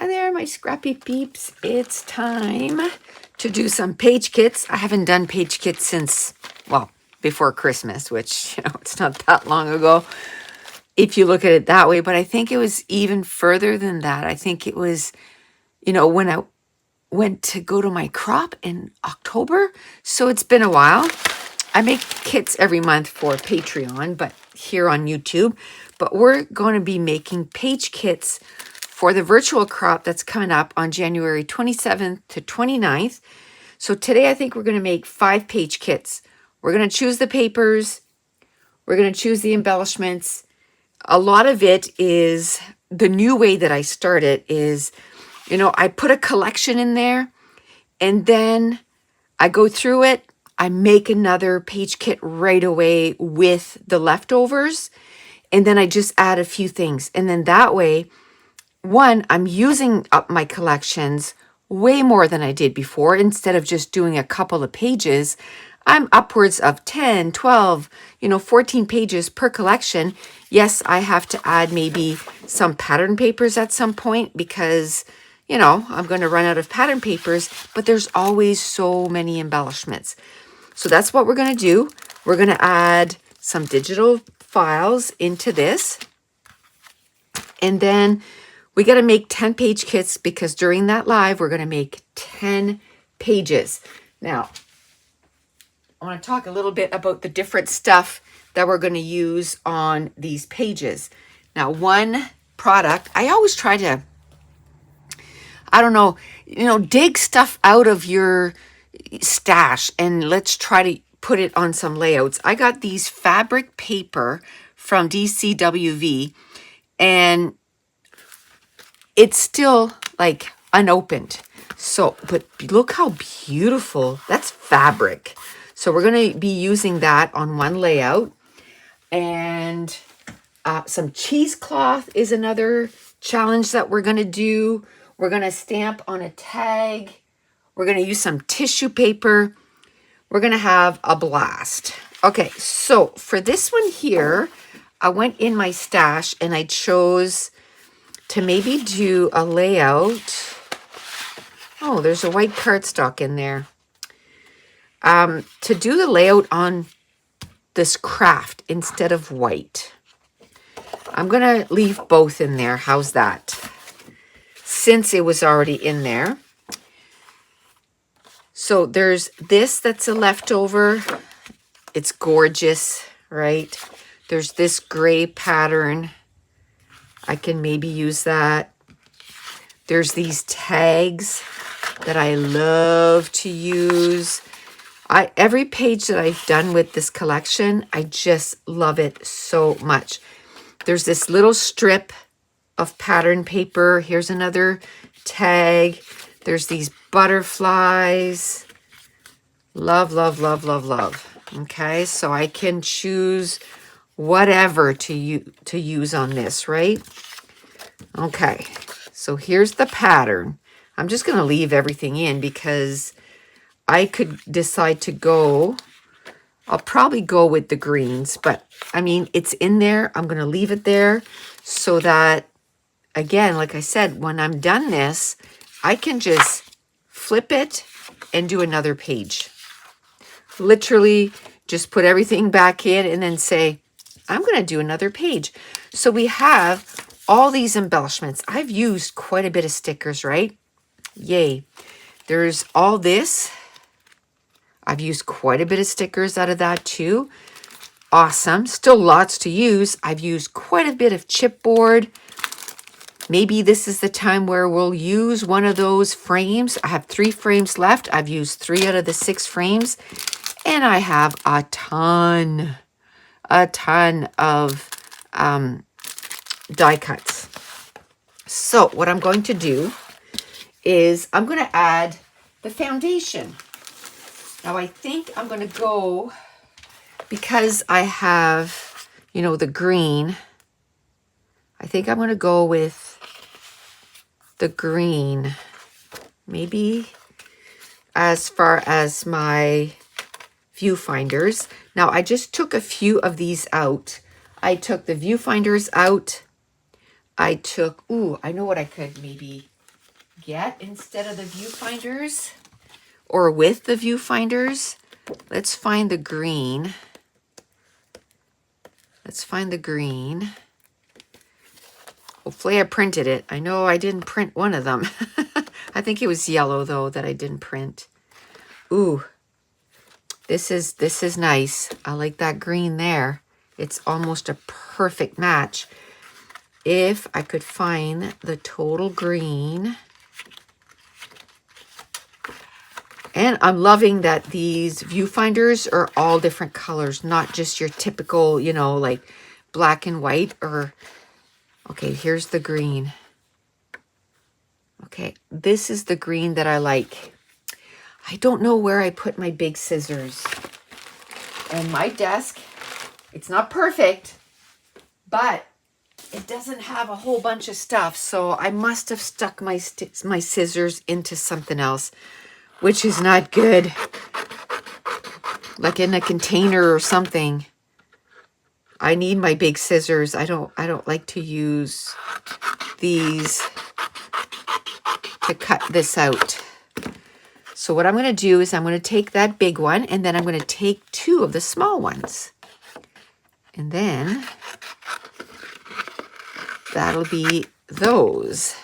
Hi there, my scrappy peeps. It's time to do some page kits. I haven't done page kits since, well, before Christmas, which, it's not that long ago if you look at it that way, but I think it was even further than that. I think it was, when I went to go to my crop in October. So it's been a while. I make kits every month for Patreon, but here on YouTube. But we're going to be making page kits for the virtual crop that's coming up on January 27th to 29th. So today I think we're going to make 5 page kits. We're going to choose the papers. We're going to choose the embellishments. A lot of it is the new way that I start it is, I put a collection in there and then I go through it. I make another page kit right away with the leftovers. And then I just add a few things. And then that way, one, I'm using up my collections way more than I did before. Instead of just doing a couple of pages, I'm upwards of 10, 12, 14 pages per collection. Yes, I have to add maybe some pattern papers at some point because, I'm going to run out of pattern papers, but there's always so many embellishments. So that's what we're going to do. We're going to add some digital files into this. And then we got to make 10 page kits because during that live, we're going to make 10 pages. Now, I want to talk a little bit about the different stuff that we're going to use on these pages. Now, one product, I always try to, dig stuff out of your stash and let's try to put it on some layouts. I got these fabric paper from DCWV and it's still like unopened. So, but look how beautiful. That's fabric. So we're going to be using that on one layout. And some cheesecloth is another challenge that we're going to do. We're going to stamp on a tag. We're going to use some tissue paper. We're going to have a blast. Okay, so for this one here, I went in my stash and I chose to maybe do a layout. Oh, there's a white cardstock in there. To do the layout on this craft instead of white. I'm going to leave both in there. How's that? Since it was already in there. So there's this that's a leftover. It's gorgeous, right? There's this gray pattern. I can maybe use that. There's these tags that I love to use. Every page that I've done with this collection, I just love it so much. There's this little strip of pattern paper. Here's another tag. There's these butterflies. Love, love, love, love, love. Okay, so I can choose whatever to use on this, right? Okay, so here's the pattern. I'm just going to leave everything in because I could decide to go. I'll probably go with the greens, but it's in there. I'm going to leave it there so that, again, like I said, when I'm done this, I can just flip it and do another page. Literally just put everything back in and then say, I'm going to do another page. So we have all these embellishments. I've used quite a bit of stickers, right? Yay. There's all this. I've used quite a bit of stickers out of that too. Awesome. Still lots to use. I've used quite a bit of chipboard. Maybe this is the time where we'll use one of those frames. I have 3 frames left. I've used 3 out of the 6 frames. And I have a ton of die cuts. So what I'm going to do is I'm going to add the foundation. Now I think I'm going to go, because I have, the green, I think I'm going to go with the green, maybe as far as my viewfinders. Now I just took a few of these out. I took the viewfinders out. I took, I know what I could maybe get instead of the viewfinders, or with the viewfinders. Let's find the green. Let's find the green. Hopefully I printed it. I know I didn't print one of them. I think it was yellow though that I didn't print. Ooh, this is nice. I like that green there. It's almost a perfect match. If I could find the total green. And I'm loving that these viewfinders are all different colors, not just your typical, you know, like black and white or, okay, here's the green. Okay, this is the green that I like. I don't know where I put my big scissors. And my desk, it's not perfect, but it doesn't have a whole bunch of stuff. So I must have stuck my scissors into something else, which is not good. Like in a container or something. I need my big scissors. I don't like to use these to cut this out. So what I'm going to do is I'm going to take that big one and then I'm going to take 2 of the small ones. And then that'll be those.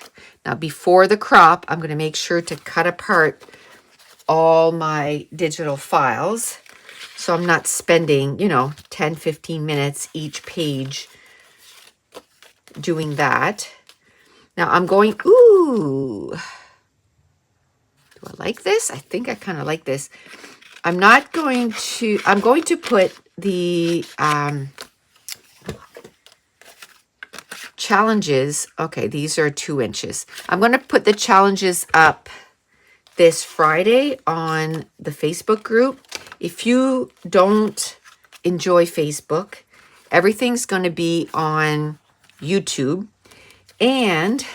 Now before the crop, I'm going to make sure to cut apart all my digital files. So I'm not spending, you know, 10, 15 minutes each page doing that. Now I'm going, ooh, do I like this? I think I kind of like this. I'm going to put the challenges. Okay, these are 2 inches. I'm going to put the challenges up this Friday on the Facebook group. If you don't enjoy Facebook, everything's going to be on YouTube. And,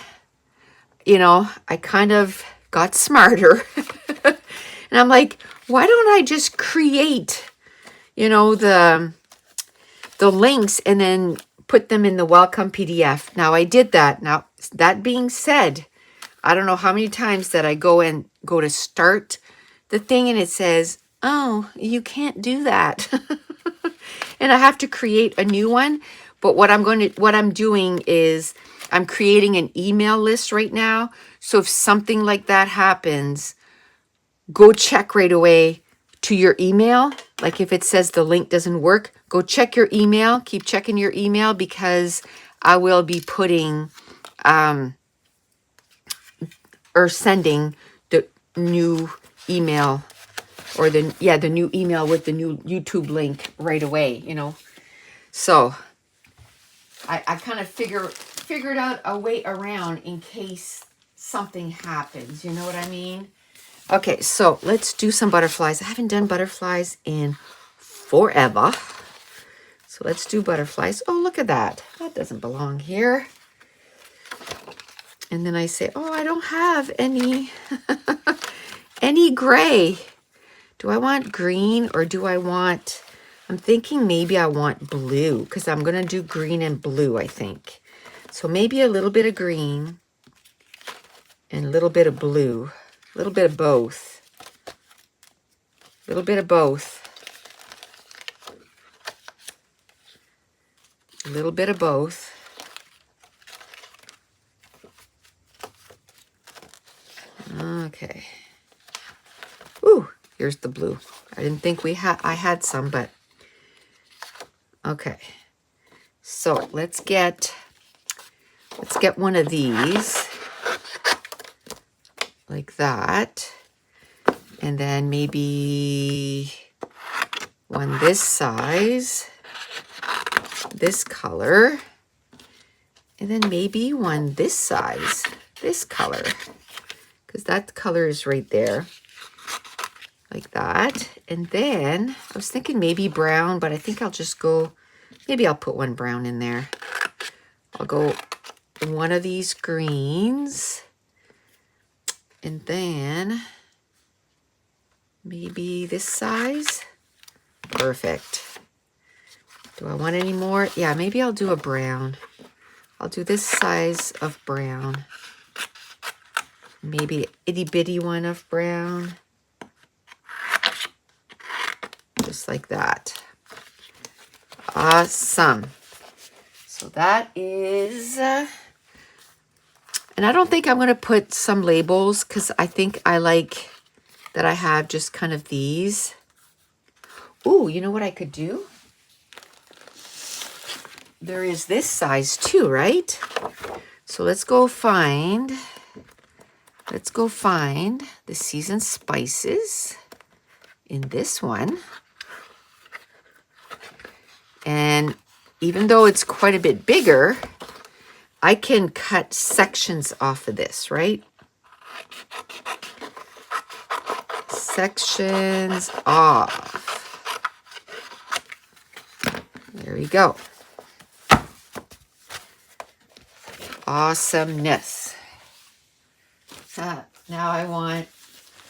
you know, I kind of got smarter. And I'm like, why don't I just create, you know, the links and then put them in the welcome PDF. Now I did that. Now, that being said, I don't know how many times that I go to start the thing and it says, oh, you can't do that. And I have to create a new one. But what I'm doing is I'm creating an email list right now. So if something like that happens, go check right away to your email. Like if it says the link doesn't work, go check your email. Keep checking your email because I will be putting or sending the new email or the new email with the new YouTube link right away, you know. So I kind of figured out a way around in case something happens, you know what I mean? Okay, so let's do some butterflies. I haven't done butterflies in forever. So let's do butterflies. Oh, look at that. That doesn't belong here. And then I say, oh, I don't have any, any gray. Do I want green or do I want, I'm thinking maybe I want blue because I'm going to do green and blue, I think. So maybe a little bit of green and a little bit of blue, a little bit of both, a little bit of both, a little bit of both. Okay. Ooh, here's the blue. I didn't think I had some, but okay. So let's get one of these like that. And then maybe one this size, this color, and then maybe one this size, this color, because that color is right there, like that. And then I was thinking maybe brown, but I think I'll just go, maybe I'll put one brown in there. I'll go one of these greens, and then maybe this size. Perfect. Do I want any more? Yeah, maybe I'll do a brown. I'll do this size of brown. maybe an itty bitty one of brown. Just like that. Awesome. So that is, and I don't think I'm going to put some labels because I think I like that I have just kind of these. Ooh, you know what I could do? There is this size too, right? So let's go find the seasoned spices in this one. And even though it's quite a bit bigger, I can cut sections off of this, right? Sections off. There we go. Awesomeness. Now I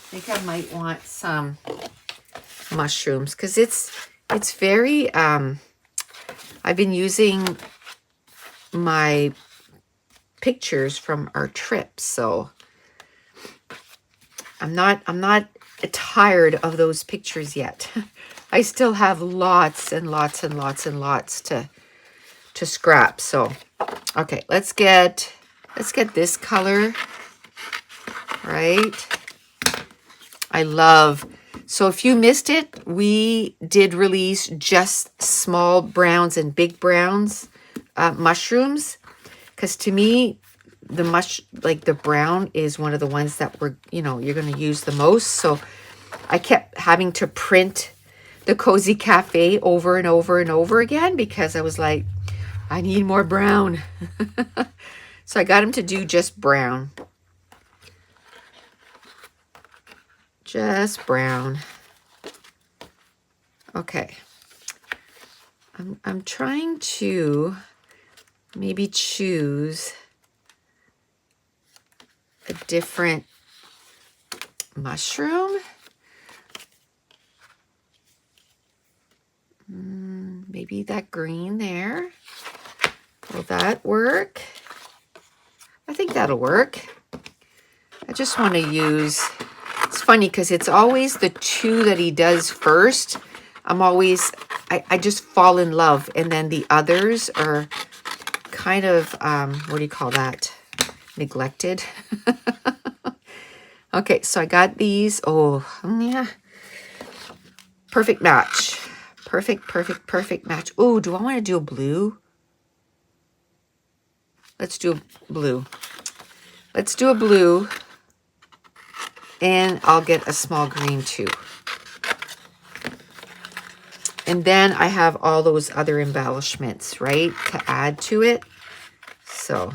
think I might want some mushrooms because it's very, I've been using my pictures from our trip, so I'm not tired of those pictures yet. I still have lots and lots and lots and lots to scrap. So, okay, let's get this color, right? So if you missed it, we did release just small browns and big browns mushrooms, because to me, the brown is one of the ones that you're going to use the most. So I kept having to print the Cozy Cafe over and over and over again because I was like, I need more brown. So I got him to do just brown. Just brown. Okay. I'm trying to maybe choose a different mushroom. Maybe that green there. Will that work? I think that'll work. I just want to use, it's funny because it's always the two that he does first. I just fall in love, and then the others are kind of, what do you call that? Neglected. Okay, so I got these. Oh, yeah. Perfect match. Perfect match. Oh, do I want to do a blue? Let's do a blue. Let's do a blue. And I'll get a small green too. And then I have all those other embellishments, right, to add to it. So,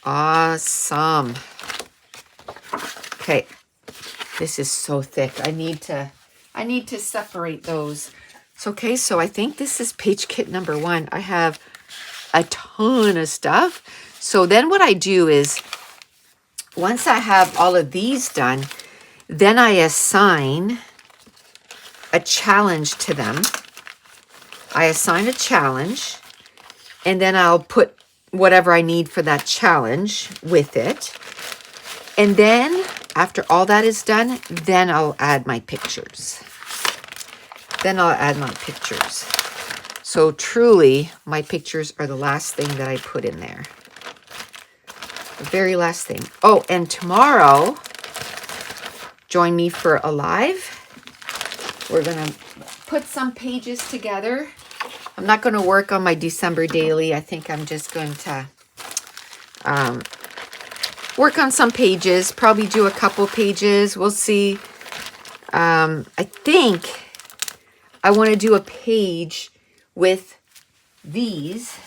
awesome. Okay, this is so thick. I need to separate those. So, okay, so I think this is page kit number 1. I have a ton of stuff. So then what I do is, once I have all of these done, then I assign a challenge to them. I assign a challenge, and then I'll put whatever I need for that challenge with it. And then after all that is done, then I'll add my pictures. So truly, my pictures are the last thing that I put in there. The very last thing. Oh, and tomorrow, join me for a live. We're going to put some pages together. I'm not going to work on my December daily. I think I'm just going to work on some pages, probably do a couple pages. We'll see. I think I want to do a page with these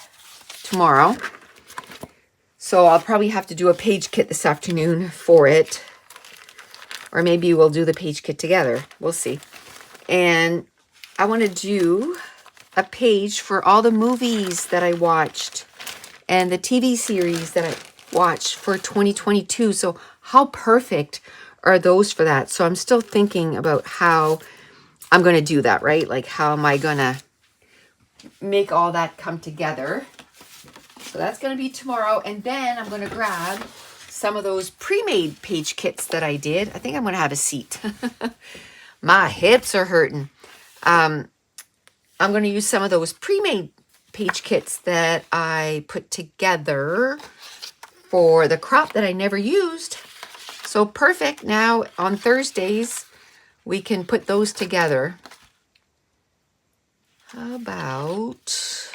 tomorrow. So I'll probably have to do a page kit this afternoon for it. Or maybe we'll do the page kit together. We'll see. And I want to do a page for all the movies that I watched and the TV series that I watched for 2022. So how perfect are those for that? So I'm still thinking about how I'm going to do that, right? Like, how am I going to make all that come together? So that's going to be tomorrow. And then I'm going to grab some of those pre-made page kits that I did. I think I'm going to have a seat. My hips are hurting. I'm going to use some of those pre-made page kits that I put together for the crop that I never used. So perfect. Now on Thursdays, we can put those together. How about,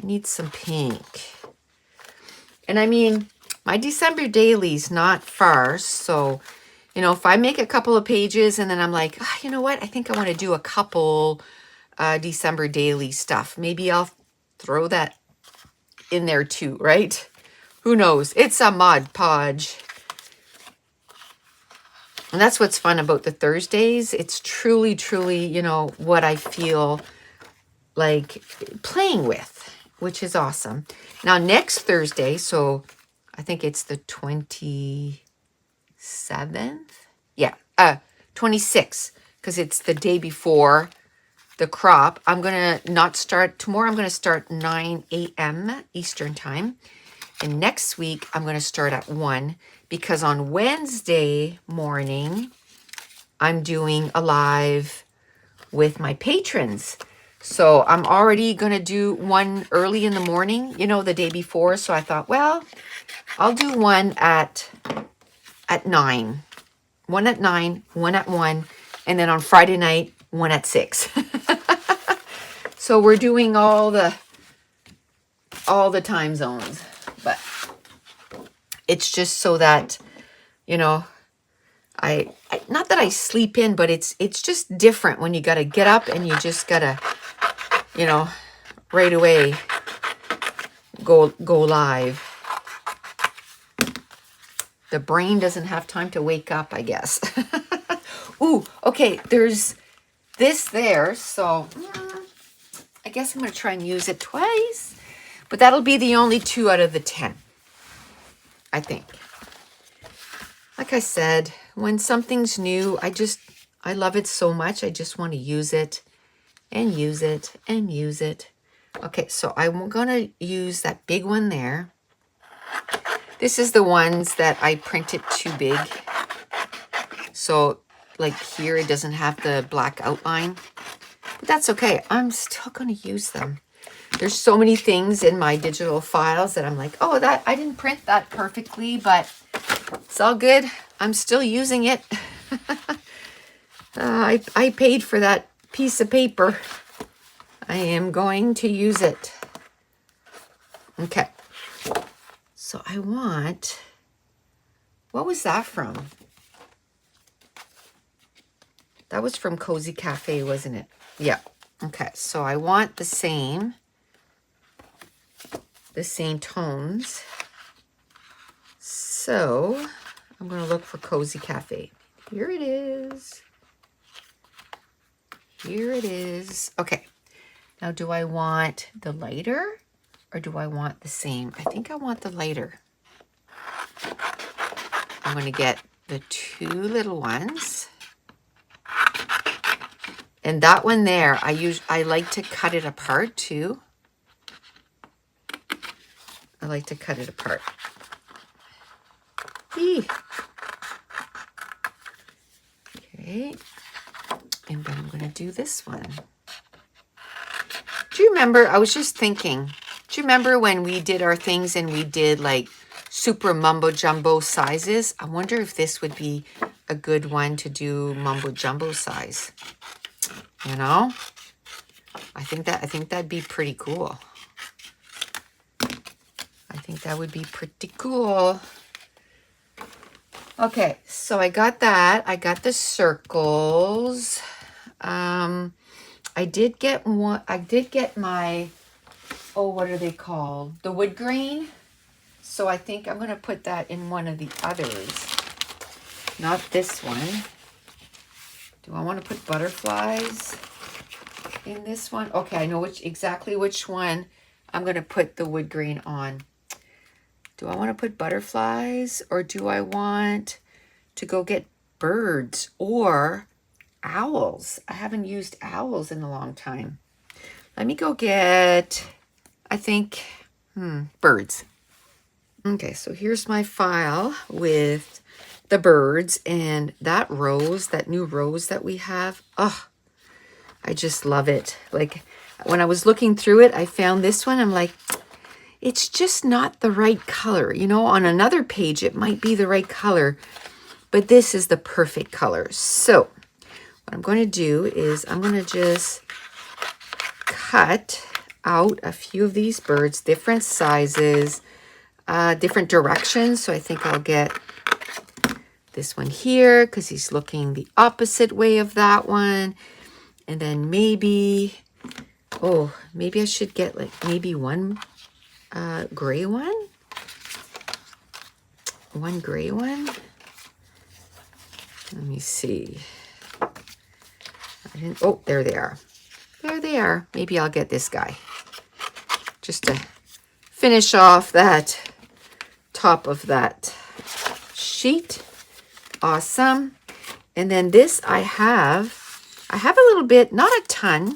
I need some pink. And I mean, my December daily's not far. So, you know, if I make a couple of pages and then I'm like, oh, you know what? I think I want to do a couple December daily stuff. Maybe I'll throw that in there too, right? Who knows? It's a Mod Podge. And that's what's fun about the Thursdays. It's truly, truly, you know, what I feel like playing with, which is awesome. Now, next Thursday, so I think it's the 27th. Yeah, 26th, because it's the day before the crop. I'm going to not start tomorrow. I'm going to start 9 a.m. Eastern time. And next week, I'm going to start at 1 because on Wednesday morning, I'm doing a live with my patrons. So I'm already going to do one early in the morning, you know, the day before. So I thought, well, I'll do one at 9. One at 9, one at 1, and then on Friday night, one at 6. So we're doing all the time zones. But it's just so that, you know, I not that I sleep in, but it's just different when you got to get up and you just got to, you know, right away go live. The brain doesn't have time to wake up, I guess. Ooh, okay, there's this there, so I guess I'm going to try and use it twice, but that'll be the only 2 out of the 10, I think. Like I said, when something's new, I love it so much. I just want to use it and use it and use it. Okay, so I'm going to use that big one there. This is the ones that I printed too big. So like here, it doesn't have the black outline, but that's okay. I'm still going to use them. There's so many things in my digital files that I'm like, oh, that I didn't print that perfectly, but it's all good. I'm still using it. I paid for that piece of paper. I am going to use it. Okay. So I want, what was that from? That was from Cozy Cafe, wasn't it? Yeah. Okay. So I want the same tones. So I'm going to look for Cozy Cafe. Here it is. Here it is. Okay. Now, do I want the lighter or do I want the same? I think I want the lighter. I'm going to get the 2 little ones. And that one there, I like to cut it apart too. I like to cut it apart. Eee. Okay. And then I'm going to do this one. Do you remember, I was just thinking, do you remember when we did our things and we did like super mumbo jumbo sizes? I wonder if this would be a good one to do mumbo jumbo size. You know? I think that'd be pretty cool. I think that would be pretty cool. Okay, so I got that. I got the circles. I did get one. I did get my, oh, what are they called? The wood grain. So I think I'm going to put that in one of the others. Not this one. Do I want to put butterflies in this one? Okay, I know exactly which one I'm going to put the wood grain on. Do I want to put butterflies or do I want to go get birds or owls? I haven't used owls in a long time. Let me go get, I think, Birds. Okay, so here's my file with the birds and that rose, that new rose that we have. Oh, I just love it. Like when I was looking through it, I found this one. I'm like, it's just not the right color. You know, on another page, it might be the right color, but this is the perfect color. So what I'm going to do is I'm going to just cut out a few of these birds, different sizes, different directions. So I think I'll get this one here because he's looking the opposite way of that one. And then maybe, oh, maybe I should get like maybe one gray one. One gray one. Let me see. Oh, there they are. There they are. Maybe I'll get this guy. Just to finish off that top of that sheet. Awesome. And then this I have a little bit, not a ton,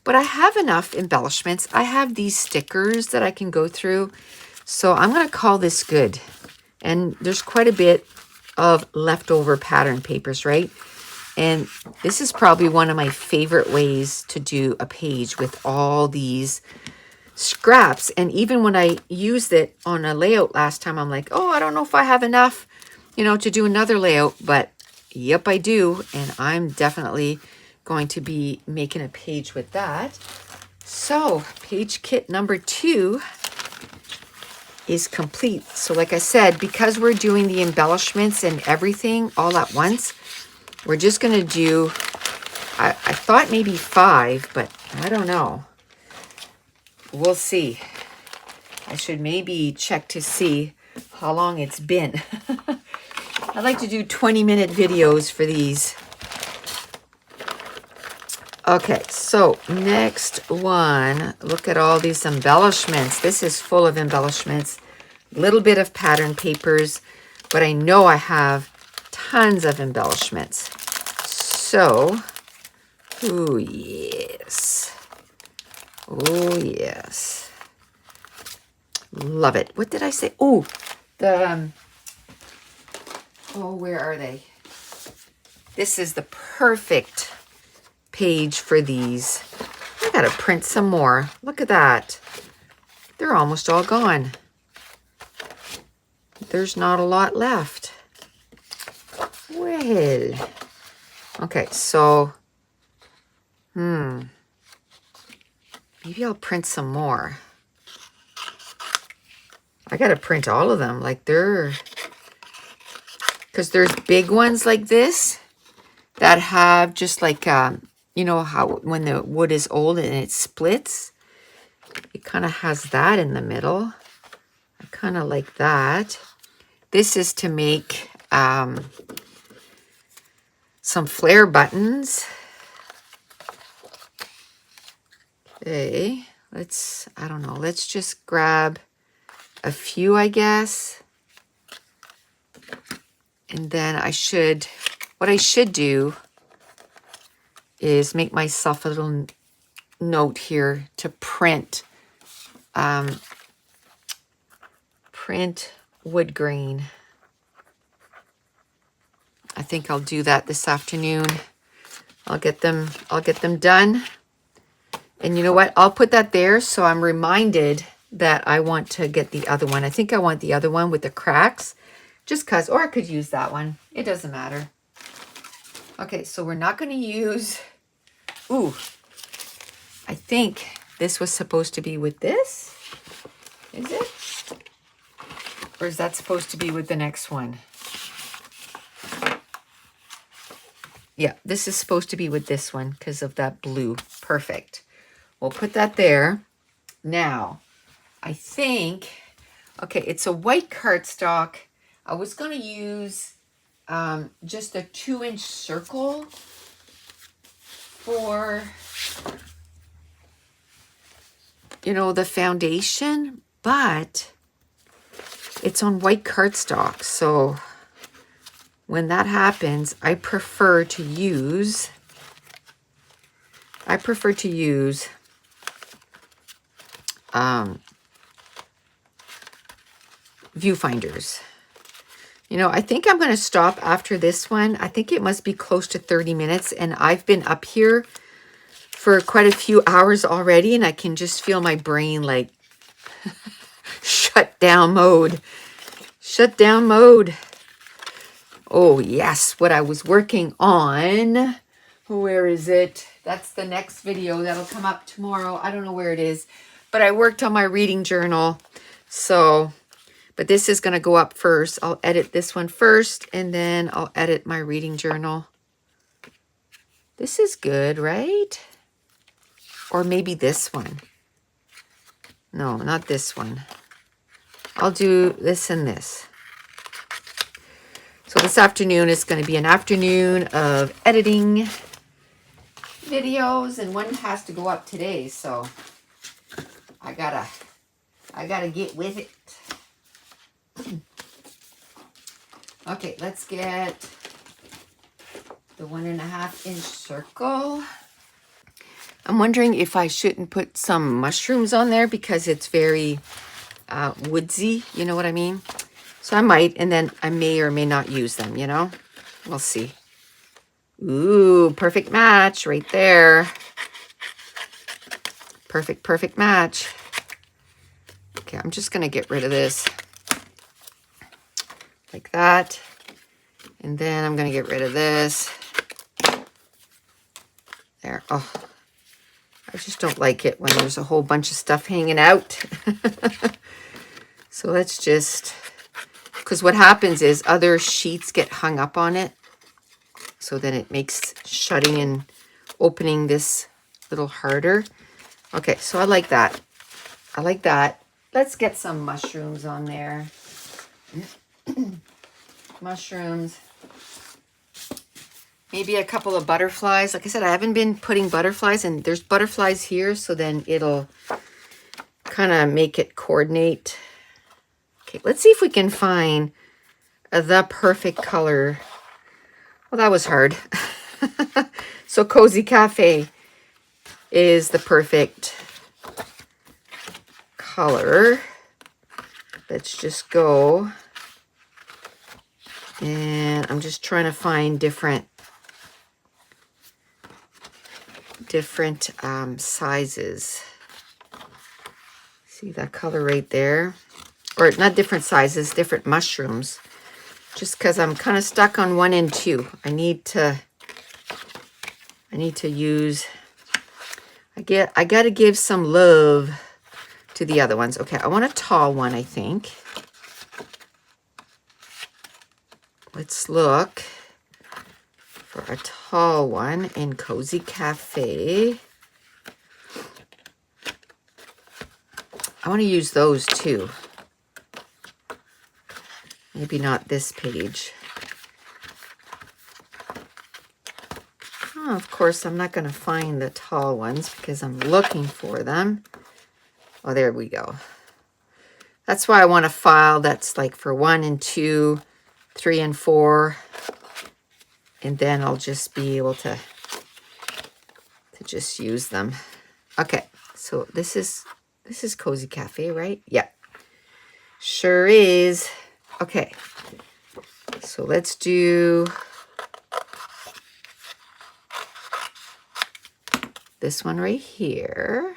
but I have enough embellishments. I have these stickers that I can go through. So I'm going to call this good. And there's quite a bit of leftover pattern papers, right? And this is probably one of my favorite ways to do a page with all these scraps. And even when I used it on a layout last time, I'm like, oh, I don't know if I have enough, you know, to do another layout. But yep, I do. And I'm definitely going to be making a page with that. So page kit number 2 is complete. So like I said, because we're doing the embellishments and everything all at once, we're just going to do, I thought maybe 5, but I don't know. We'll see. I should maybe check to see how long it's been. I like to do 20-minute videos for these. Okay, so next one, look at all these embellishments. This is full of embellishments, a little bit of pattern papers, but I know I have tons of embellishments. So, oh yes. Oh yes. Love it. What did I say? Oh, the, oh, where are they? This is the perfect page for these. I gotta print some more. Look at that. They're almost all gone. There's not a lot left. Well, okay, so maybe I'll print some more. I gotta print all of them. Like they're, because there's big ones like this that have just like you know how when the wood is old and it splits, it kind of has that in the middle. I kind of like that. This is to make some flare buttons. Okay, I don't know, let's just grab a few, I guess. And then what I should do is make myself a little note here to print wood grain. I think I'll do that this afternoon. I'll get them done. And you know what? I'll put that there so I'm reminded that I want to get the other one. I think I want the other one with the cracks, just cause, or I could use that one. It doesn't matter. Okay, so we're not going to use, ooh, I think this was supposed to be with this. Is it? Or is that supposed to be with the next one? Yeah, this is supposed to be with this one because of that blue. Perfect. We'll put that there. Now, I think, okay, it's a white cardstock. I was going to use just a 2-inch circle for, you know, the foundation, but it's on white cardstock. So when that happens, I prefer to use viewfinders. You know, I think I'm going to stop after this one. I think it must be close to 30 minutes. And I've been up here for quite a few hours already. And I can just feel my brain like shut down mode. Shut down mode. Oh, yes. What I was working on. Where is it? That's the next video. That'll come up tomorrow. I don't know where it is. But I worked on my reading journal. So... but this is going to go up first. I'll edit this one first, and then I'll edit my reading journal. This is good, right? Or maybe this one. No, not this one. I'll do this and this. So this afternoon is going to be an afternoon of editing videos, and one has to go up today, so I gotta get with it. Okay, let's get the 1.5 inch circle. I'm wondering if I shouldn't put some mushrooms on there because it's very woodsy, you know what I mean? So I might, and then I may or may not use them, you know? We'll see. Ooh, perfect match right there. Perfect, perfect match. Okay, I'm just gonna get rid of this. Like that. And then I'm going to get rid of this. There. Oh, I just don't like it when there's a whole bunch of stuff hanging out. So let's just, because what happens is other sheets get hung up on it. So then it makes shutting and opening this a little harder. Okay, so I like that. I like that. Let's get some mushrooms on there. Mushrooms. Maybe a couple of butterflies. Like I said, I haven't been putting butterflies, and there's butterflies here, so then it'll kind of make it coordinate. Okay, let's see if we can find the perfect color. Well, that was hard. So Cozy Cafe is the perfect color. Let's just go. And I'm just trying to find different sizes. See that color right there? Or not different sizes, different mushrooms. Just because I'm kind of stuck on 1 and 2. I need to use, I got to give some love to the other ones. Okay, I want a tall one, I think. Let's look for a tall one in Cozy Cafe. I want to use those too. Maybe not this page. Oh, of course, I'm not going to find the tall ones because I'm looking for them. Oh, there we go. That's why I want a file that's like for 1 and 2, 3 and 4. And then I'll just be able to just use them. Okay, so this is Cozy Cafe, right? Yeah, sure is. Okay, so let's do this one right here.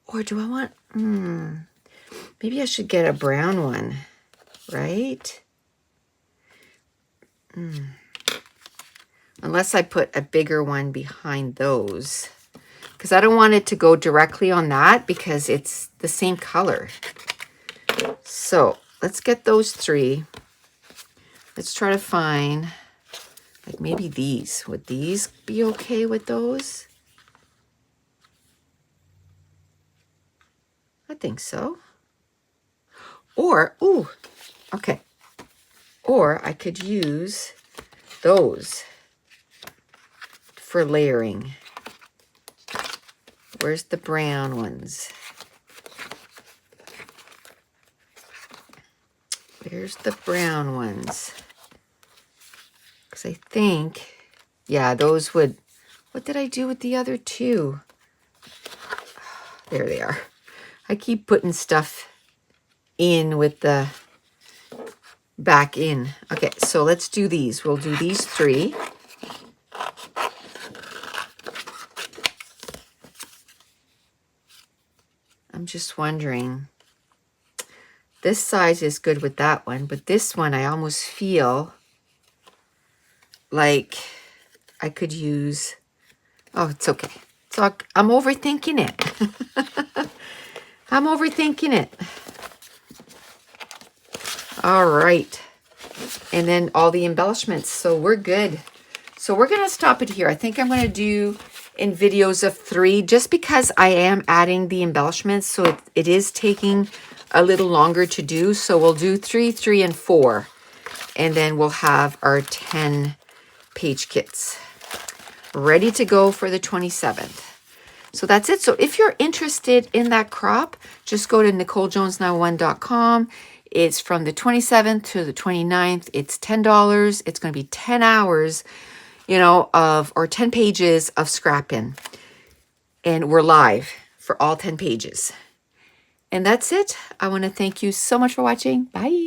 Or do I want, maybe I should get a brown one, right? Unless I put a bigger one behind those. Because I don't want it to go directly on that because it's the same color. So let's get those 3. Let's try to find, like maybe these. Would these be okay with those? I think so. Or, ooh, okay. Or I could use those for layering. Where's the brown ones? Where's the brown ones? Because I think, yeah, those would, what did I do with the other 2? There they are. I keep putting stuff in with the back in. Okay, so let's do these. We'll do these 3. I'm just wondering, this size is good with that one, but this one I almost feel like I could use, oh, it's okay. So I'm overthinking it. I'm overthinking it. All right. And then all the embellishments. So we're good. So we're going to stop it here. I think I'm going to do in videos of 3 just because I am adding the embellishments. So it is taking a little longer to do. So we'll do 3, 3, and 4. And then we'll have our 10 page kits ready to go for the 27th. So that's it. So if you're interested in that crop, just go to NicoleJonesNow1.com. It's from the 27th to the 29th. It's $10. It's going to be 10 hours, or 10 pages of scrapping. And we're live for all 10 pages. And that's it. I want to thank you so much for watching. Bye.